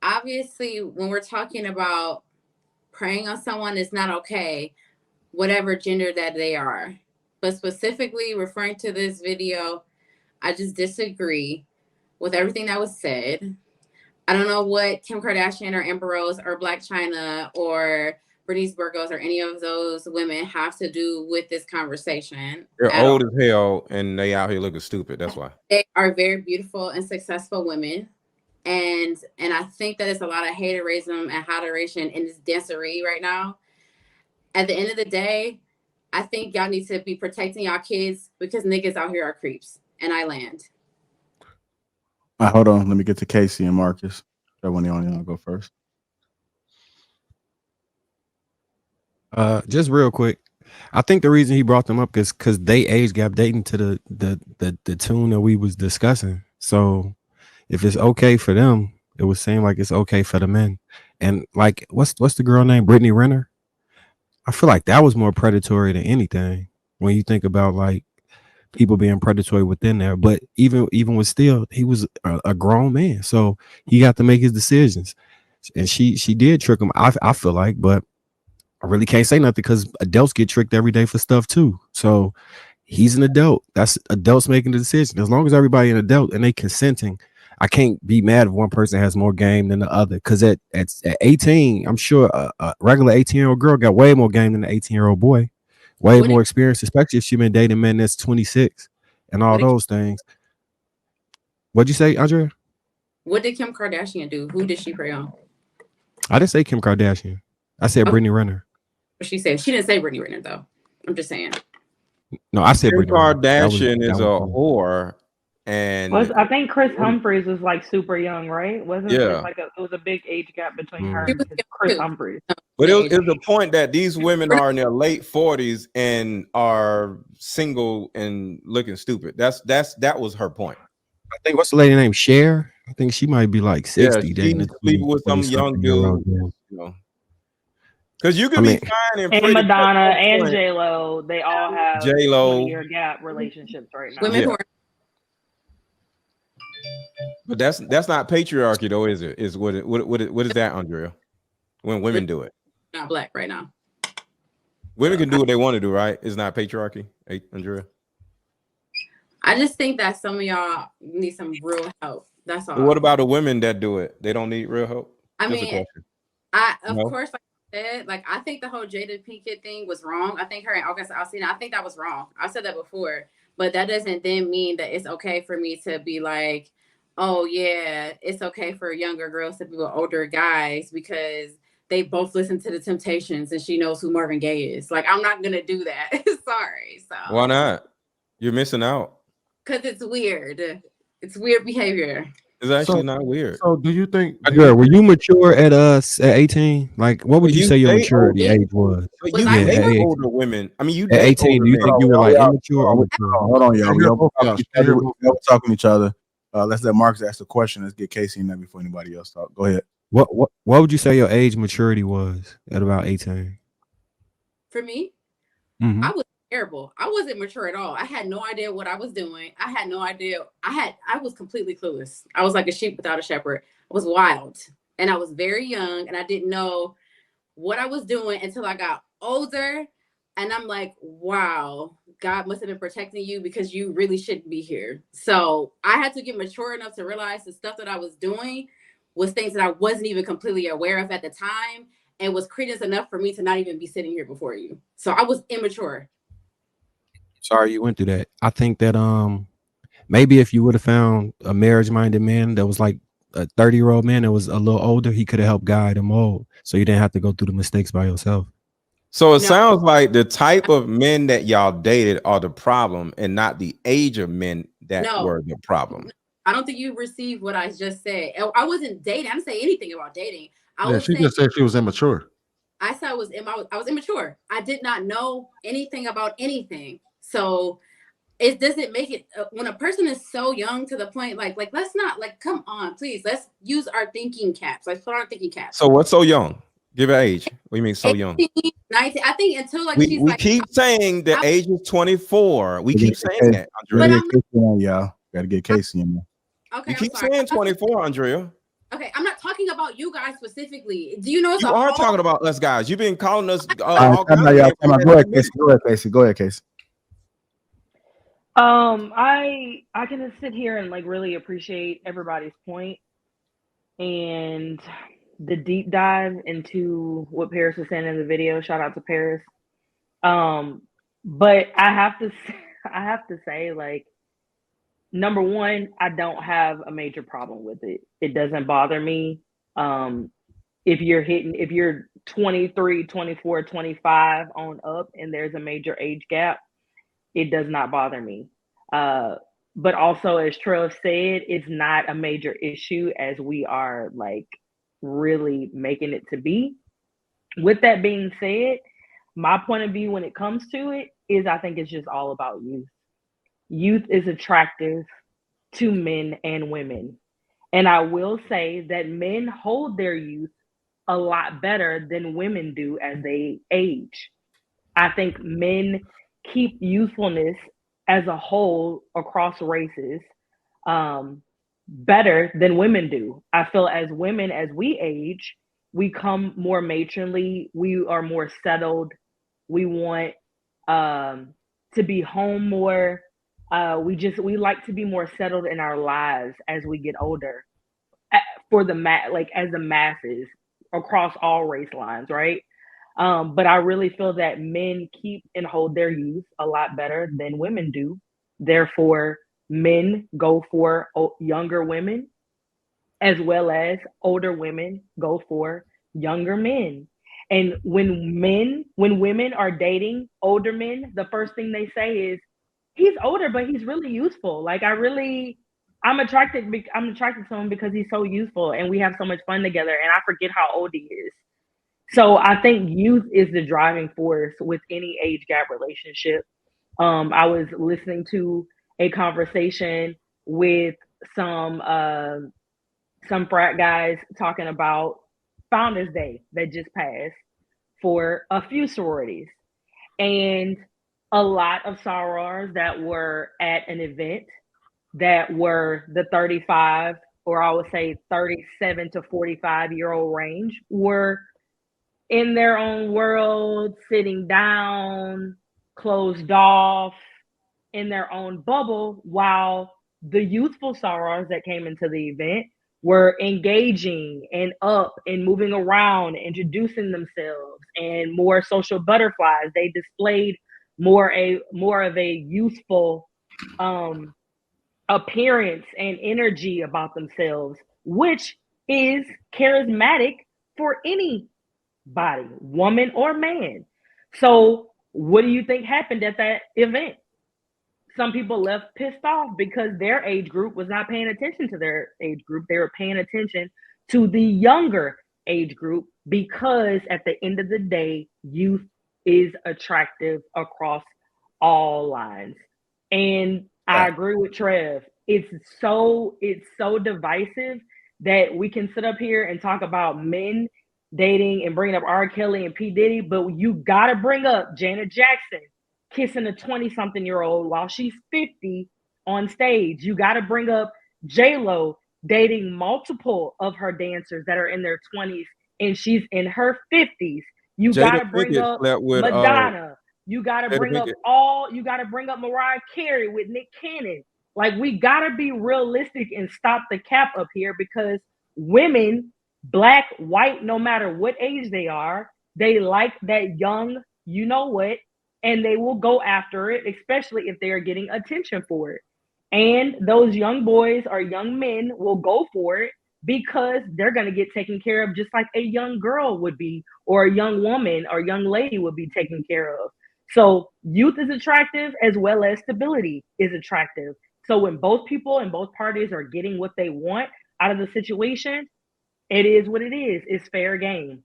obviously, when we're talking about preying on someone, it's not okay, whatever gender that they are. But specifically referring to this video, I just disagree with everything that was said. I don't know what Kim Kardashian or Amber Rose or Black China or Bernice Burgos or any of those women have to do with this conversation. They're old as hell and they out here looking stupid. That's why. They are very beautiful and successful women. And I think that there's a lot of haterism and hateration in this dancery right now. At the end of the day, I think y'all need to be protecting y'all kids because niggas out here are creeps. And I land. Hold on. Let me get to Kasey and Marcus. That one y'all go first. Just real quick. I think the reason he brought them up is because they age gap dating to the tune that we was discussing. So if it's okay for them, it would seem like it's okay for the men. And like, what's the girl name? Brittany Renner. I feel like that was more predatory than anything when you think about like people being predatory within there. But even with still, he was a grown man, so he got to make his decisions. And she did trick him. I feel like, but I really can't say nothing because adults get tricked every day for stuff too. So he's an adult. That's adults making the decision. As long as everybody an adult and they consenting, I can't be mad if one person has more game than the other. Because at 18, I'm sure a regular 18-year-old girl got way more game than an 18-year-old boy. Way more experience, especially if she's been dating men that's 26 and all those things. What'd you say, Andrea? What did Kim Kardashian do? Who did she prey on? I didn't say Kim Kardashian. I said Brittany Renner. She said she didn't say Brittany Renner though. I'm just saying. No, I said Kim Brittany Kardashian is a whore. And I think Chris Humphries was like super young, right? Wasn't it like it was a big age gap between her and Chris Humphries? But it was the point that these women are in their late 40s and are single and looking stupid. That was her point. I think what's the lady named Cher? I think she might be like 60. Yeah, she's with some young dude. Because you can be fine and Madonna and J-Lo, they all have year gap relationships right now. Women who are But that's not patriarchy though, is it? Is what is that, Andrea? When women do it, not black right now. Women can do what they want to do, right? It's not patriarchy, Andrea. I just think that some of y'all need some real help. That's all. But what about the women that do it? They don't need real help. I mean, of course, like I said, like I think the whole Jada Pinkett thing was wrong. I think her and August Alsina, I think that was wrong. I said that before, but that doesn't then mean that it's okay for me to be like, oh yeah, it's okay for younger girls to be with older guys because they both listen to the Temptations and she knows who Marvin Gaye is. Like, I'm not gonna do that. Sorry. So why not? You're missing out. Because it's weird. It's weird behavior. It's actually not weird. So do you think were you mature at 18? Like what would you say your maturity age was? But you date older women. I mean, you at 18, do you think you were like immature or mature? Hold on, y'all. We're talking to each other. Let's let Marcus ask the question. Let's get Kasey in there before anybody else talk. Go ahead. What would you say your age maturity was at about 18? For me, Mm-hmm. I was terrible. I wasn't mature at all. I had no idea what I was doing. I had no idea. I was completely clueless. I was like a sheep without a shepherd. I was wild. And I was very young and I didn't know what I was doing until I got older. And I'm like, wow, God must have been protecting you because you really shouldn't be here. So I had to get mature enough to realize the stuff that I was doing was things that I wasn't even completely aware of at the time and was credence enough for me to not even be sitting here before you. So I was immature. Sorry you went through that. I think that maybe if you would have found a marriage-minded man that was like a 30-year-old man that was a little older, he could have helped guide and mold so you didn't have to go through the mistakes by yourself. So it sounds like the type of men that y'all dated are the problem and not the age of men that were the problem. I don't think you received what I just said. I wasn't dating. I didn't say anything about dating. She just said she was immature. I said I was immature. I did not know anything about anything. So it doesn't make it when a person is so young to the point like let's not come on, please. Let's use our thinking caps. Let's put our thinking caps. So what's so young? Give an age. What do you mean so 18, young? 19. I think until we keep saying the age is 24. We keep saying that, Andrea. Y'all gotta get Kasey in there. Okay, you keep saying 24, Andrea. Okay, I'm not talking talking about you guys specifically. Do you know it's You are talking about us guys. You've been calling us all kinds of names. Go ahead, Kasey. Go ahead, Kasey. I can sit here and like really appreciate everybody's point and the deep dive into what Paris was saying in the video. Shout out to Paris. But I have to say, like, number one, I don't have a major problem with it. It doesn't bother me. If you're 23, 24, 25 on up and there's a major age gap, it does not bother me. But also, as Trev said, it's not a major issue as we are like really making it to be. With that being said, my point of view when it comes to it is I think it's just all about youth. Youth is attractive to men and women. And I will say that men hold their youth a lot better than women do as they age. I think men keep youthfulness as a whole across races better than women do. I feel as women, as we age, we come more matronly, we are more settled, we want to be home more. We like to be more settled in our lives as we get older for the as the masses across all race lines, right? But I really feel that men keep and hold their youth a lot better than women do. Therefore, men go for younger women as well as older women go for younger men. And when women are dating older men, the first thing they say is, he's older, but he's really youthful. Like I'm attracted to him because he's so youthful and we have so much fun together and I forget how old he is. So I think youth is the driving force with any age gap relationship. I was listening to a conversation with some frat guys talking about Founders Day that just passed for a few sororities. And a lot of sorors that were at an event that were the 35 or I would say 37 to 45-year-old range were in their own world, sitting down, closed off, in their own bubble, while the youthful sorors that came into the event were engaging and up and moving around, introducing themselves, and more social butterflies. They displayed more of a youthful appearance and energy about themselves, which is charismatic for any body, woman or man. So what do you think happened at that event? Some people left pissed off because their age group was not paying attention to their age group. They were paying attention to the younger age group because at the end of the day, youth is attractive across all lines. And I agree with Trev. It's so divisive that we can sit up here and talk about men dating and bringing up R. Kelly and P. Diddy, but you gotta bring up Janet Jackson kissing a 20-something-year-old while she's 50 on stage. You gotta bring up J-Lo dating multiple of her dancers that are in their 20s and she's in her 50s. You gotta bring up Madonna. You gotta bring up Mariah Carey with Nick Cannon. Like, we gotta be realistic and stop the cap up here because women, black, white, no matter what age they are, they like that young, you know what, and they will go after it, especially if they are getting attention for it. And those young boys or young men will go for it because they're going to get taken care of just like a young girl would be, or a young woman or young lady would be taken care of. So youth is attractive as well as stability is attractive. So when both people and both parties are getting what they want out of the situation, it is what it is. It's fair game.